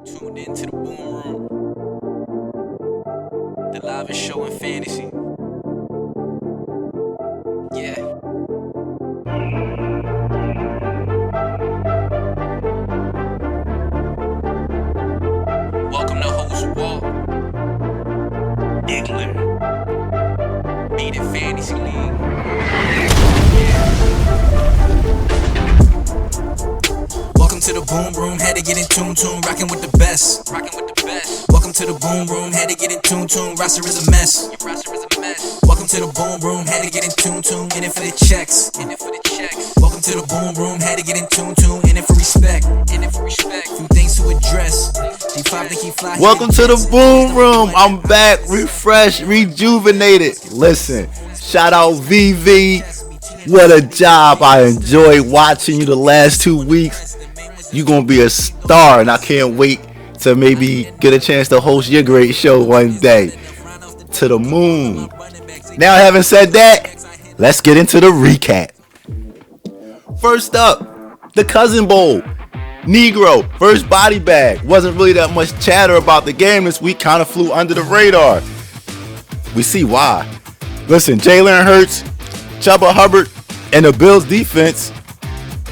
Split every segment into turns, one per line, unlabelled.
Tuned into the boom room, the livest show in fantasy. Yeah. Welcome to host Walt, Igler, Beat It Fantasy League. Welcome to the boom room, had to get in tune, rocking with the best. Welcome to the boom room, had to get in tune, roster is a mess. Welcome to the boom room, had to get in tune, in it for the checks. Welcome to the boom room, had to get in tune, in it for respect. Few things to address. D5 think he fly.
Welcome to the boom room. I'm back, refreshed, rejuvenated. Listen, shout out VV. What a job. I enjoyed watching you the last 2 weeks. You're going to be a star, and I can't wait to maybe get a chance to host your great show one day. To the moon. Now, having said that, let's get into the recap. First up, the Cousin Bowl. Negro versus Body Bag. Wasn't really that much chatter about the game this week. Kind of flew under the radar. We see why. Listen, Jalen Hurts, Chuba Hubbard, and the Bills defense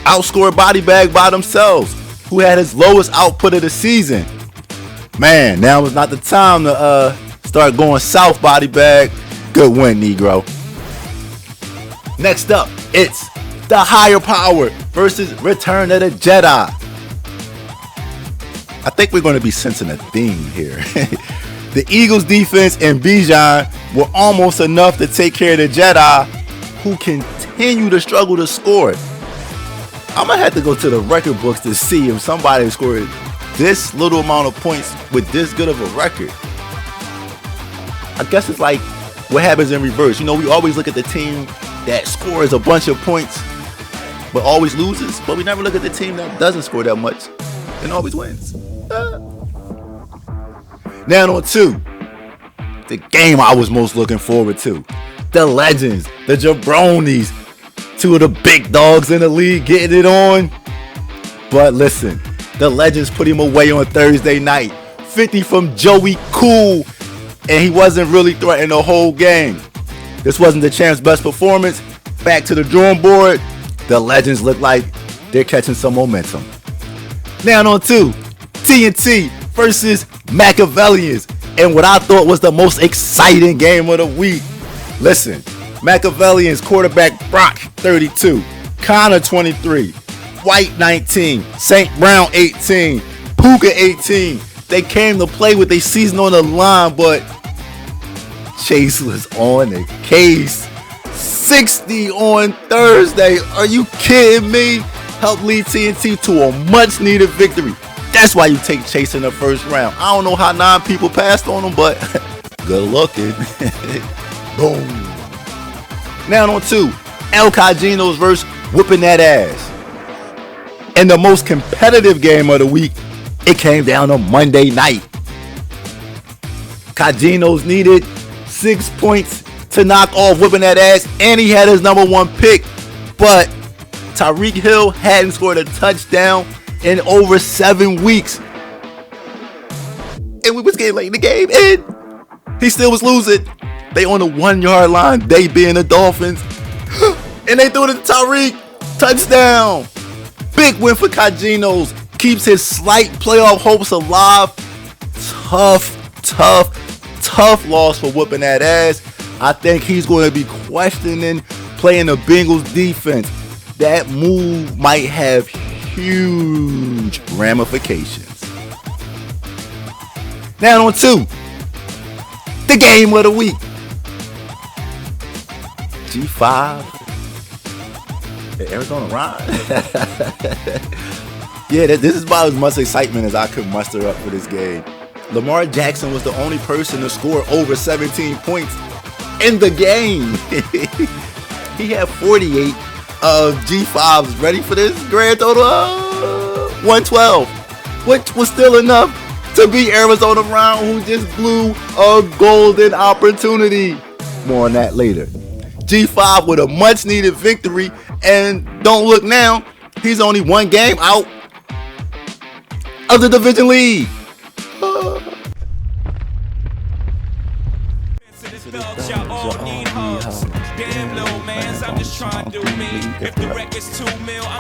outscored Body Bag by themselves, who had his lowest output of the season. Man, now is not the time to start going south, Body Bag. Good win, Negro. Next up, it's the Higher Power versus Return of the Jedi. I think we're going to be sensing a theme here. The Eagles defense and Bijan were almost enough to take care of the Jedi, who continue to struggle to score. I'm going to have to go to the record books to see if somebody scored this little amount of points with this good of a record. I guess it's like what happens in reverse. You know, we always look at the team that scores a bunch of points but always loses, but we never look at the team that doesn't score that much and always wins. Now on 2, the game I was most looking forward to. The Legends, the Jabronis, 2 of the big dogs in the league getting it on. But listen, the Legends put him away on Thursday night. 50 from Joey Cool, and he wasn't really threatening the whole game. This wasn't the champ's best performance. Back to the drawing board. The Legends look like they're catching some momentum. Now on 2, TNT versus Machiavellians, and what I thought was the most exciting game of the week. Listen, Machiavellians quarterback Brock 32, Connor 23, White 19, St. Brown 18, Puka 18. They came to play with their season on the line, but Chase was on the case. 60 on Thursday. Are you kidding me? Helped lead TNT to a much needed victory. That's why you take Chase in the first round. I don't know how 9 people passed on him, but good looking. Boom. Now on 2, El Cagino's versus Whipping That Ass. In the most competitive game of the week, it came down to Monday night. Cagino's needed 6 points to knock off Whipping That Ass, and he had his number 1 pick, but Tyreek Hill hadn't scored a touchdown in over 7 weeks. And we was getting late in the game, and he still was losing. They on the 1-yard line, they being the Dolphins. And they threw it to Tyreek. Touchdown. Big win for Cagino's. Keeps his slight playoff hopes alive. Tough loss for Whipping That Ass. I think he's going to be questioning playing the Bengals defense. That move might have huge ramifications. Now on 2, the game of the week. G5, the Arizona Ryan. Yeah, this is about as much excitement as I could muster up for this game. Lamar Jackson was the only person to score over 17 points in the game. He had 48 of G5s. Ready for this? Grand total 112, which was still enough to beat Arizona Ryan, who just blew a golden opportunity. More on that later. G5 with a much needed victory, and don't look now, he's only 1 game out of the division lead. Oh,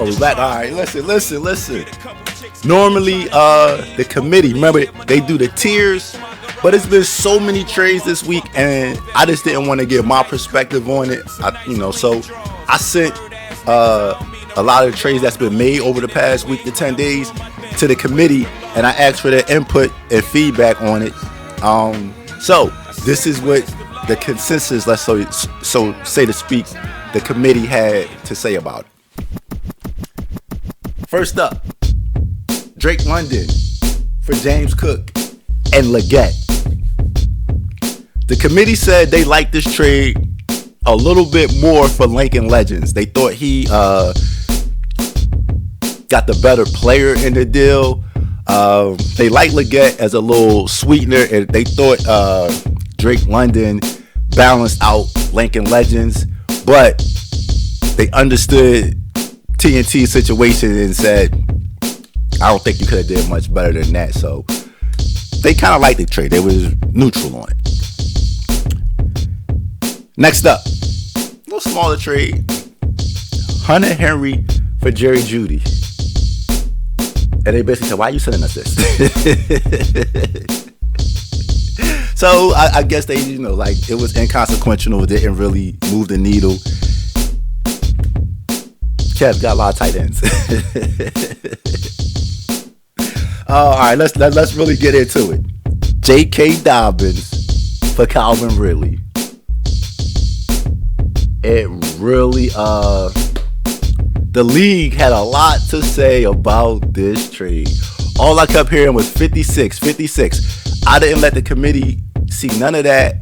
we back. All right, listen. Normally, the committee, remember, they do the tiers, but it's been so many trades this week, and I just didn't want to give my perspective on it. So I sent a lot of the trades that's been made over the past week to 10 days to the committee, and I asked for their input and feedback on it. So this is what the consensus, let's say to speak, the committee had to say about it. First up, Drake London for James Cook and Leggett. The committee said they liked this trade a little bit more for Lincoln Legends. They thought he got the better player in the deal. They liked Leggett as a little sweetener, and they thought Drake London balanced out Lincoln Legends, but they understood TNT's situation and said, I don't think you could have did much better than that. So they kind of liked the trade. They was neutral on it. Next up, a little smaller trade. Hunter Henry for Jerry Jeudy. And they basically said, why are you sending us this? So I guess they, it was inconsequential. It didn't really move the needle. Kev got a lot of tight ends. All right, let's really get into it. J.K. Dobbins for Calvin Ridley. It really, the league had a lot to say about this trade. All I kept hearing was 56. I didn't let the committee see none of that.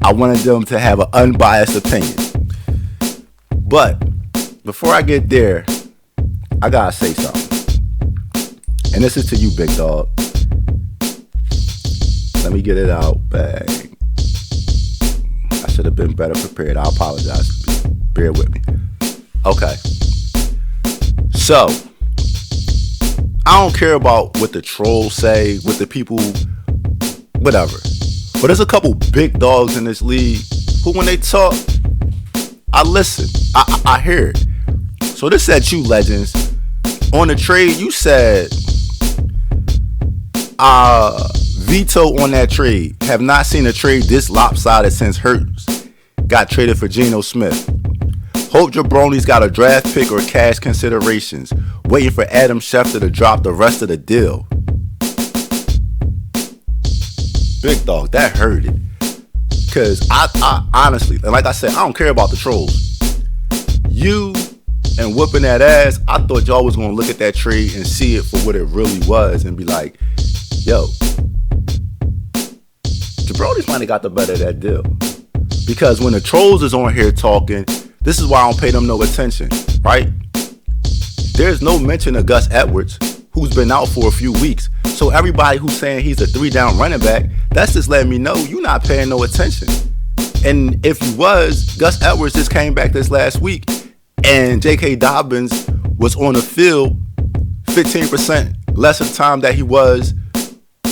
I wanted them to have an unbiased opinion. But before I get there, I gotta say something. And this is to you, big dog. Let me get it out. Bang. I should have been better prepared. I apologize. Bear with me. Okay. So, I don't care about what the trolls say, what the people, whatever. But there's a couple big dogs in this league who, when they talk, I listen. I hear it. So this at you, Legends. On the trade, you said, veto on that trade. Have not seen a trade this lopsided since Hurts got traded for Geno Smith. Hope Jabroni's got a draft pick or cash considerations. Waiting for Adam Schefter to drop the rest of the deal. Big dog, that hurt it. Because I honestly, and like I said, I don't care about the trolls. You and whooping that ass, I thought y'all was going to look at that trade and see it for what it really was and be like, yo, Jabroni's finally got the better of that deal. Because when the trolls is on here talking, this is why I don't pay them no attention, right? There's no mention of Gus Edwards, who's been out for a few weeks. So everybody who's saying he's a 3-down running back, that's just letting me know you're not paying no attention. And if you was, Gus Edwards just came back this last week, and J.K. Dobbins was on the field 15% less of the time that he was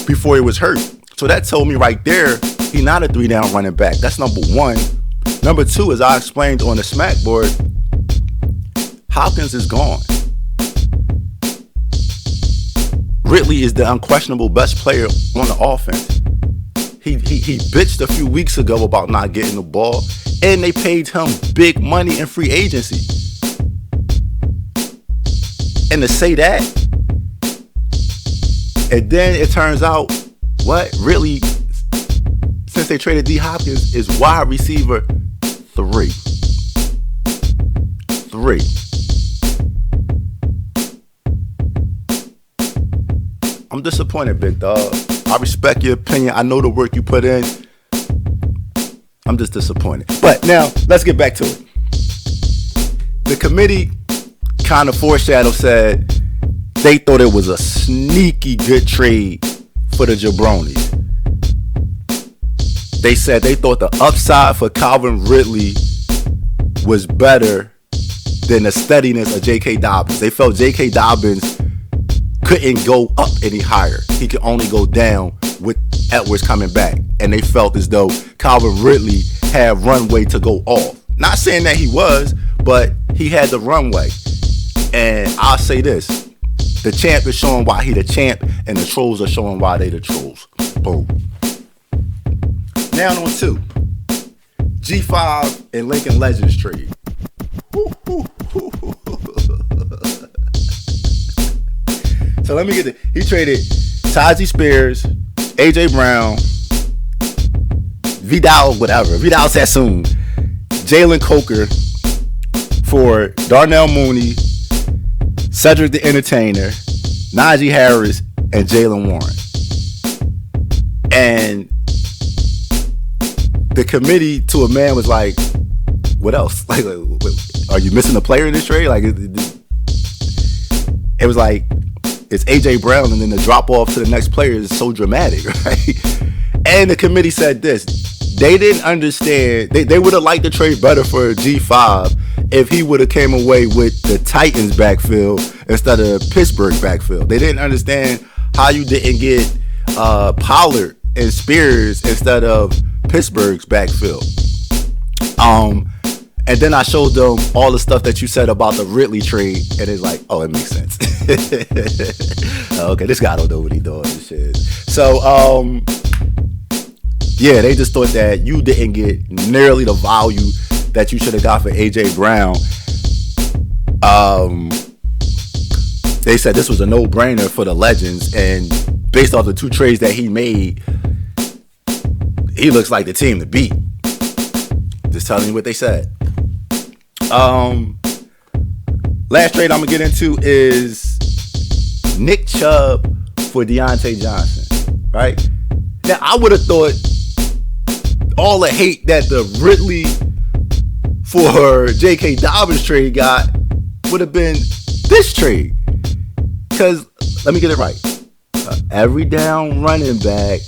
before he was hurt. So that told me right there, he's not a 3-down running back. That's number one. Number two, as I explained on the smack board, Hopkins is gone. Ridley is the unquestionable best player on the offense. He bitched a few weeks ago about not getting the ball, and they paid him big money in free agency. And to say that, and then it turns out, Ridley, since they traded D. Hopkins, is wide receiver 3. I'm disappointed, big dog. I respect your opinion. I know the work you put in. I'm just disappointed. But now, let's get back to it. The committee kind of foreshadowed, said they thought it was a sneaky good trade for the Jabronis. They said they thought the upside for Calvin Ridley was better than the steadiness of J.K. Dobbins. They felt J.K. Dobbins couldn't go up any higher. He could only go down with Edwards coming back. And they felt as though Calvin Ridley had runway to go off. Not saying that he was, but he had the runway. And I'll say this. The champ is showing why he the champ, and the trolls are showing why they the trolls. Boom. Now on 2. G5 and Lincoln Legends trade. So let me get it. He traded Taji Spears, AJ Brown, Vidal Sassoon, Jalen Coker for Darnell Mooney, Cedric the Entertainer, Najee Harris, and Jalen Warren. And the committee to a man was like, what else? Like, are you missing a player in this trade? Like, it was like, it's AJ Brown, and then the drop off to the next player is so dramatic, right? And the committee said this. They didn't understand. They would have liked the trade better for G5 if he would have came away with the Titans backfield instead of Pittsburgh backfield. They didn't understand how you didn't get Pollard and Spears instead of Pittsburgh's backfield. And then I showed them all the stuff that you said about the Ridley trade, and it's like, oh, it makes sense. Okay, this guy don't know what he doing and shit. So, yeah, they just thought that you didn't get nearly the value that you should have got for AJ Brown. They said this was a no-brainer for the Legends, and based off the 2 trades that he made, he looks like the team to beat. Just telling you what they said. Last trade I'm gonna get into is Nick Chubb for Deontay Johnson. Right now, I would have thought all the hate that the Ridley for J.K. Dobbins trade got would have been this trade. Because let me get it right. Every down running back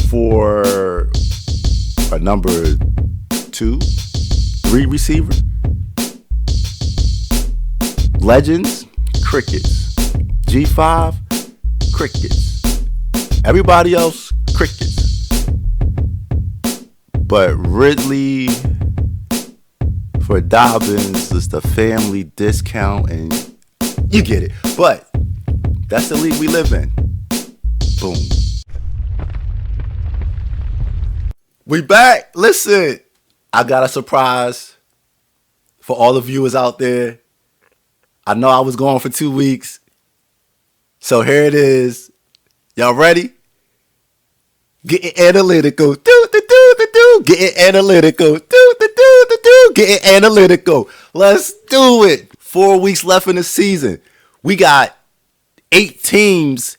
for a number 2, 3 receiver. Legends, crickets. G5, crickets. Everybody else, crickets. But Ridley for Dobbins is the family discount, and you get it. But that's the league we live in. Boom. We back. Listen, I got a surprise for all the viewers out there. I know I was gone for 2 weeks. So here it is. Y'all ready? Getting analytical. Getting analytical. Getting analytical. Let's do it. 4 weeks left in the season. We got 8 teams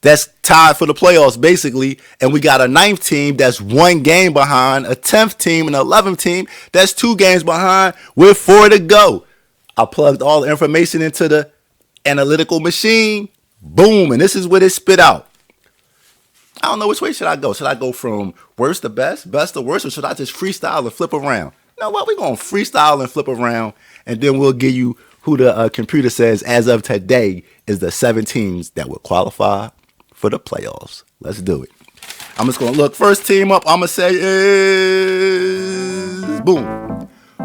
that's tied for the playoffs, basically. And we got a 9th team that's 1 game behind, a 10th team, and an 11th team that's 2 games behind with 4 to go. I plugged all the information into the analytical machine. Boom. And this is what it spit out. I don't know which way should I go. Should I go from worst to best, best to worst, or should I just freestyle and flip around? You know what? We're going to freestyle and flip around, and then we'll give you who the computer says as of today is the 7 teams that will qualify for the playoffs. Let's do it. I'm just going to look. First team up, I'm going to say is... boom.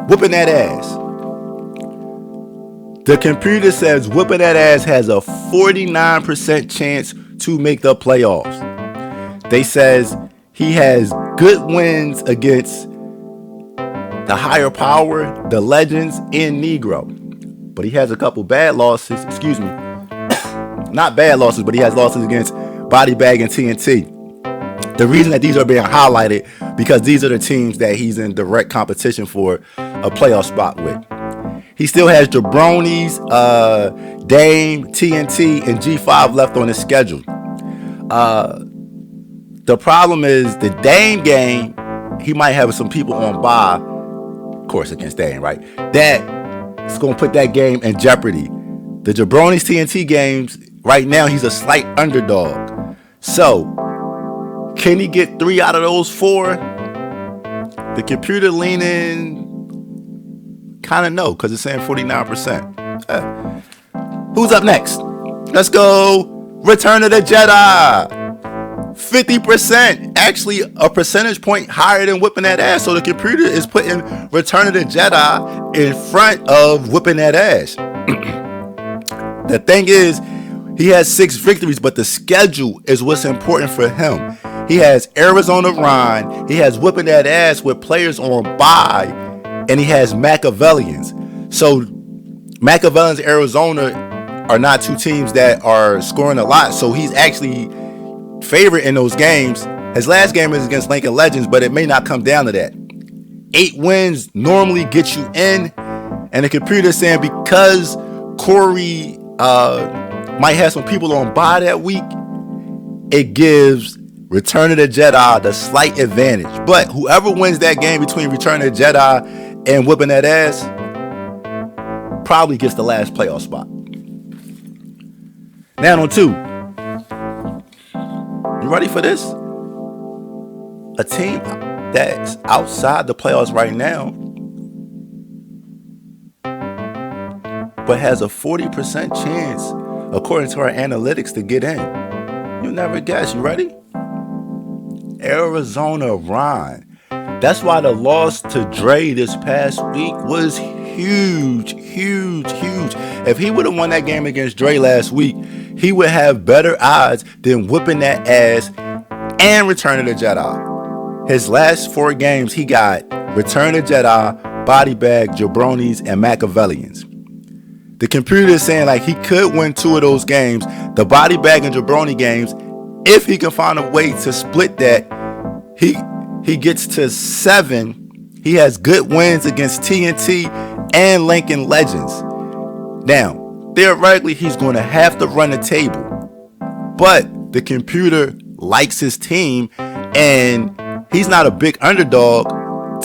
Whooping that ass. The computer says Whooping That Ass has a 49% chance to make the playoffs. They says he has good wins against the higher power, the Legends, and Negro. But he has a couple bad losses. Excuse me. Not bad losses, but he has losses against Body Bag and TNT. The reason that these are being highlighted because these are the teams that he's in direct competition for a playoff spot with. He still has Jabronis, Dame, TNT, and G5 left on his schedule. The problem is the Dame game, he might have some people on bye, of course, against Dame, right? That is going to put that game in jeopardy. The Jabronis TNT games, right now, he's a slight underdog. So, can he get 3 out of those 4? The computer leaning... kind of no, because it's saying 49%. Who's up next? Let's go. Return of the Jedi. 50% actually a percentage point higher than whipping that ass. So the computer is putting Return of the Jedi in front of whipping that ass. The thing is, he has 6 victories, but the schedule is what's important for him. He has Arizona Rhine, he has whipping that ass with players on bye, and he has Machiavellians. So Machiavellians and Arizona are not 2 teams that are scoring a lot. So he's actually favored in those games. His last game is against Lincoln Legends, but it may not come down to that. 8 wins normally get you in, and the computer is saying because Corey might have some people on bye that week, it gives Return of the Jedi the slight advantage. But whoever wins that game between Return of the Jedi and whipping that ass probably gets the last playoff spot. Now on 2. You ready for this? A team that's outside the playoffs right now, but has a 40% chance, according to our analytics, to get in. You never guess. You ready? Arizona Rhine. That's why the loss to Dre this past week was huge. If he would have won that game against Dre last week, he would have better odds than whipping that ass and Return of the Jedi. His last 4 games, he got Return of the Jedi, Body Bag, Jabronis, and Machiavellians. The computer is saying like he could win 2 of those games, the Body Bag and Jabroni games, if he can find a way to split that. He gets to 7. He has good wins against TNT and Lincoln Legends. Now, theoretically, he's going to have to run the table, but the computer likes his team, and he's not a big underdog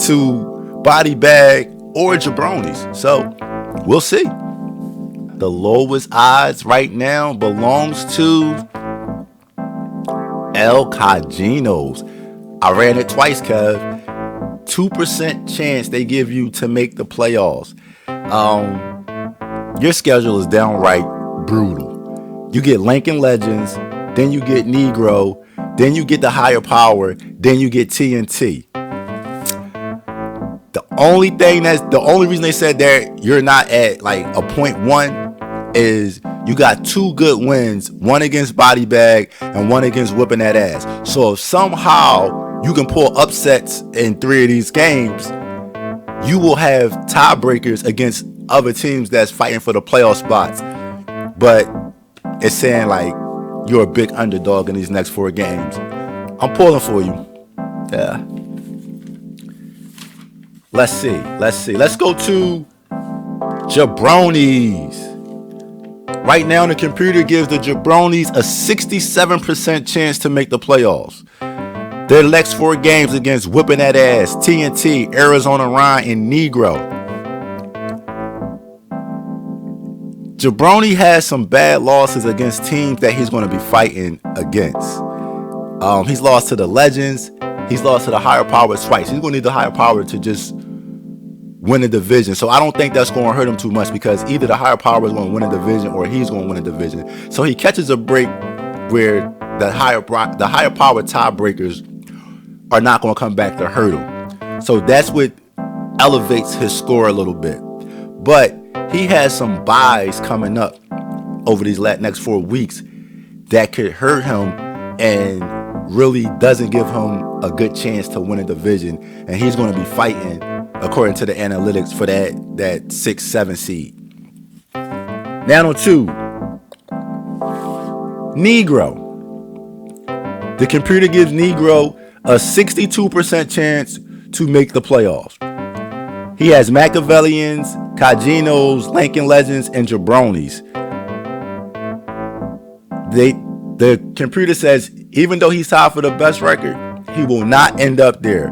to Body Bag or Jabronis. So we'll see. The lowest odds right now belongs to El Cajinos. I ran it twice, Kev. 2% chance they give you to make the playoffs. Your schedule is downright brutal. You get Lincoln Legends, then you get Negro, then you get the Higher Power, then you get TNT. The only reason they said that you're not at like a 0.1 is you got 2 good wins, one against Body Bag and one against whipping that ass. So if somehow you can pull upsets in 3 of these games, you will have tiebreakers against other teams that's fighting for the playoff spots. But it's saying like you're a big underdog in these next 4 games. I'm pulling for you. Yeah. Let's see. Let's go to Jabronis. Right now, the computer gives the Jabronis a 67% chance to make the playoffs. Their next 4 games against whipping that ass, TNT, Arizona Rhine, and Negro. Jabroni has some bad losses against teams that he's going to be fighting against. He's lost to the Legends. He's lost to the Higher Power twice. He's going to need the Higher Power to just win the division. So I don't think that's going to hurt him too much, because either the Higher Power is going to win a division or he's going to win a division. So he catches a break where the higher power tiebreakers are not going to come back to hurt him. So that's what elevates his score a little bit. But he has some buys coming up over these next 4 weeks that could hurt him and really doesn't give him a good chance to win a division. And he's going to be fighting, according to the analytics, for that 6-7 seed. Now on 2, Negro. The computer gives Negro a 62% chance to make the playoffs. He has Machiavellians, Cajinos, Lincoln Legends, and Jabronis. The computer says even though he's tied for the best record, he will not end up there.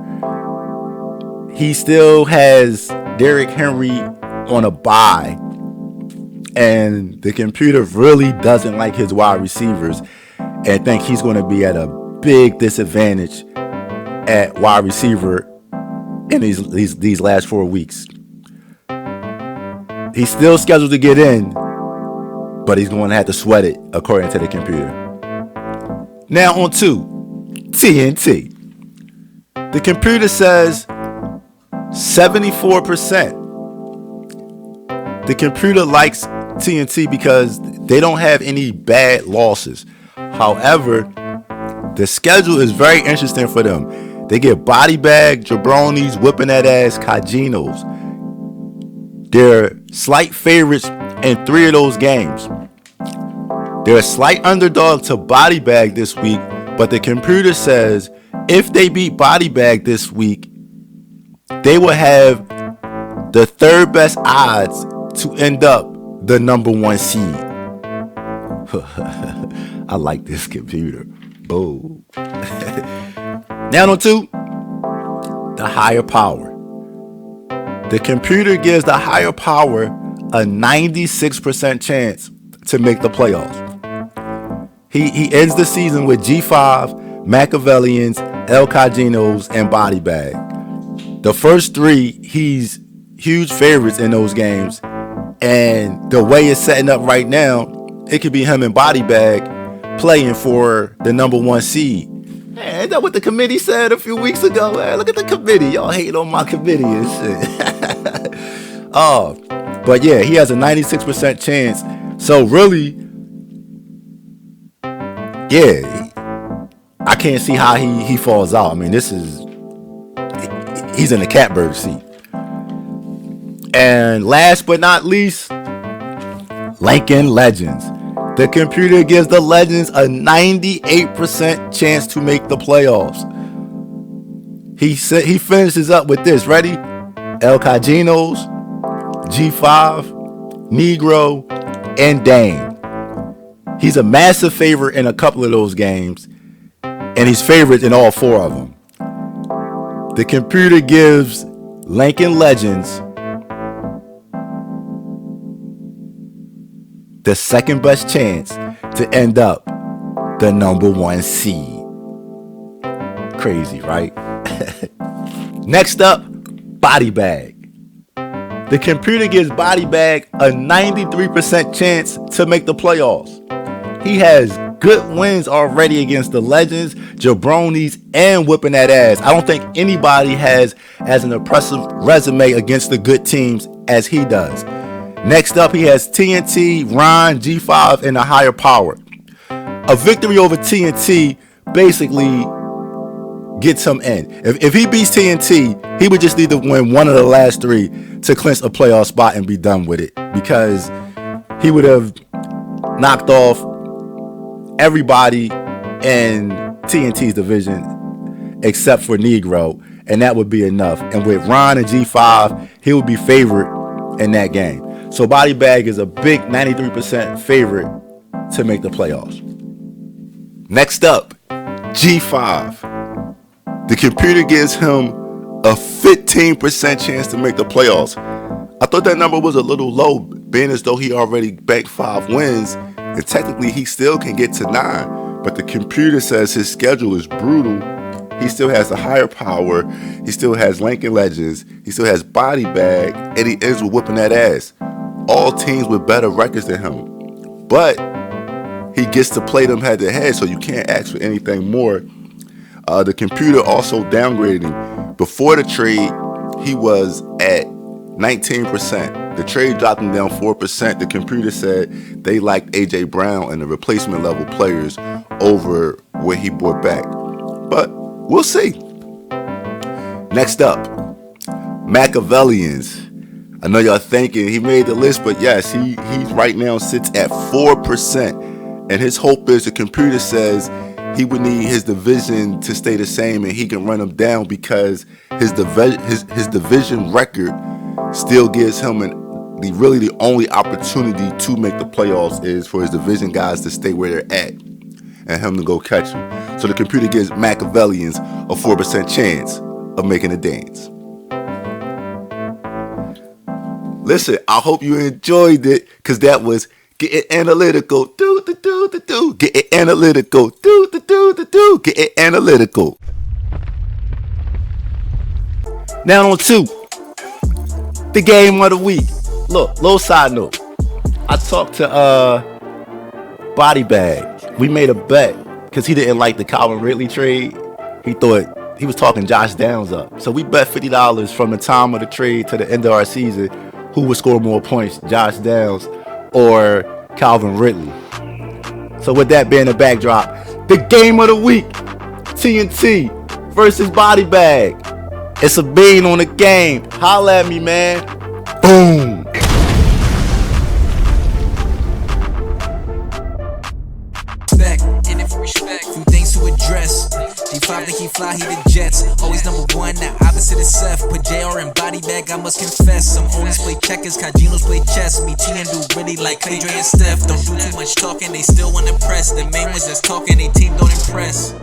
He still has Derrick Henry on a bye, and the computer really doesn't like his wide receivers and think he's going to be at a big disadvantage at wide receiver in these last 4 weeks. He's still scheduled to get in, but he's going to have to sweat it, according to the computer. Now on 2, TNT. The computer says 74%. The computer likes TNT because they don't have any bad losses. However, the schedule is very interesting for them. They get body bag, jabronis, whipping that ass, Kajinos. They're slight favorites in 3 of those games. They're a slight underdog to body bag this week, but the computer says if they beat body bag this week, they will have the 3rd best odds to end up the number 1 seed. I like this computer. Oh. Now on 2, the higher power. The computer gives the higher power a 96% chance to make the playoffs. He ends the season with G5, Machiavellians, El Cajinos, and Body Bag. The first 3, he's huge favorites in those games. And the way it's setting up right now, it could be him and Body Bag playing for the number 1 seed. Man, ain't that what the committee said a few weeks ago? Man, look at the committee. Y'all hating on my committee and shit. But yeah, he has a 96% chance. So really, yeah, I can't see how he falls out. I mean, he's in the catbird seat. And last but not least, Lincoln Legends. The computer gives the Legends a 98% chance to make the playoffs. He finishes up with this. Ready? El Cajinos, G5, Negro, and Dame. He's a massive favorite in a couple of those games, and he's favorite in all 4 of them. The computer gives Lincoln Legends the 2nd best chance to end up the number 1 seed. Crazy, right? Next up, Body Bag. The computer gives Body Bag a 93% chance to make the playoffs. He has good wins already against the Legends, Jabronis, and whipping that ass. I don't think anybody has as an impressive resume against the good teams as he does. Next up, he has TNT, Ron, G5, and a higher power. A victory over TNT basically gets him in. If he beats TNT, he would just need to win one of the last 3 to clinch a playoff spot and be done with it, because he would have knocked off everybody in TNT's division except for Negro, and that would be enough. And with Ron and G5, he would be favorite in that game. So Body Bag is a big 93% favorite to make the playoffs. Next up, G5. The computer gives him a 15% chance to make the playoffs. I thought that number was a little low, being as though he already banked 5 wins, and technically he still can get to 9. But the computer says his schedule is brutal. He still has a higher power. He still has Lincoln Legends. He still has Body Bag, and he ends with whipping that ass. All teams with better records than him. But he gets to play them head to head, so you can't ask for anything more. The computer also downgraded him. Before the trade, he was at 19%. The trade dropped him down 4%. The computer said they liked A.J. Brown and the replacement level players over what he brought back. But we'll see. Next up, Machiavellians. I know y'all thinking he made the list, but yes, he right now sits at 4%. And his hope is, the computer says, he would need his division to stay the same and he can run them down, because his division record still gives him the only opportunity to make the playoffs is for his division guys to stay where they're at and him to go catch them. So the computer gives Machiavellians a 4% chance of making a dance. Listen, I hope you enjoyed it, because that was Getting Analytical. Getting Analytical. Getting Analytical. Now on 2, the game of the week. Look, little side note. I talked to Body Bag. We made a bet because he didn't like the Calvin Ridley trade. He thought he was talking Josh Downs up. So we bet $50 from the time of the trade to the end of our season who would score more points, Josh Downs or Calvin Ridley. So with that being the backdrop, the game of the week, TNT versus Body Bag. It's a bean on the game. Holla at me, man. Boom.
In it for respect, few things to address. D5 think he fly, he the Jets. Always number one, now opposite is Seth. Put JR in Body Bag, I must confess. Some owners play checkers, Kajinos play chess. Me, T and do really like Clay, Dre, and Steph. Don't do too much talking, they still wanna press. The main ones that's talking, they team don't impress.